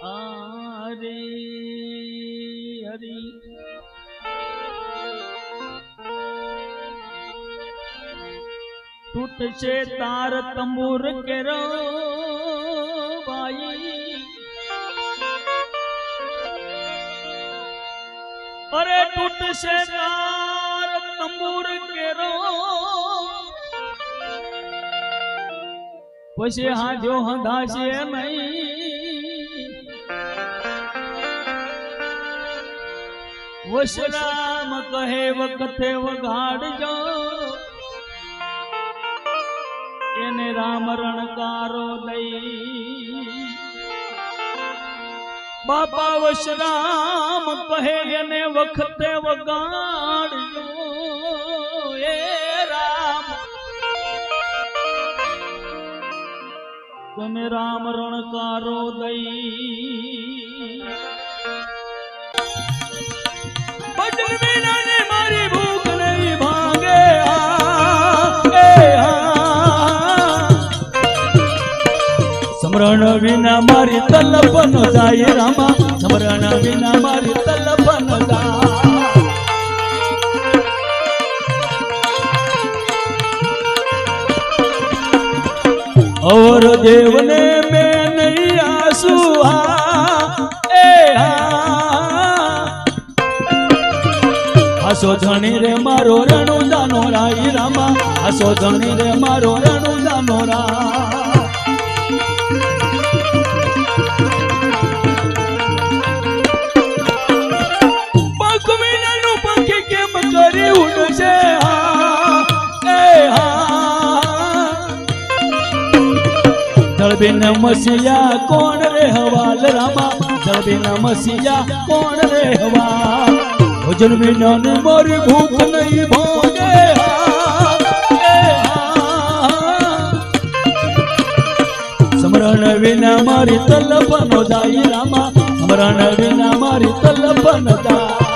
हरे हरि टूट से तार तंबूर के रो भाई अरे टूट से तार तंबूर के रो पछे हाजो हंधाशे नहीं वशराम कहे वकथे वगाड़जो एने राम रणकारो दई बापा वशराम कहे एने वखते वगाड़जो ए राम तने राम रणकारो दई भजन बिना ने मारी भूख नहीं भागे स्मरण विना मारी तलब न जाए रामा स्मरण विना मारी तलब न जाए और देवने में नहीं आंसू आसो धनी रे मारो रणु दानो राई रामा आसो धनी रे मारो रणु दानो रा पकविनानु पखी केम करी उड़शे दळबीन मसिया कोण रे हवाल रामा दळबीन मसिया कोण रे हवाल भजन बिना ने मारी भूख नहीं भागे स्मरण विना मारी तलब न जाई रामा स्मरण विना मारी तलब न जाई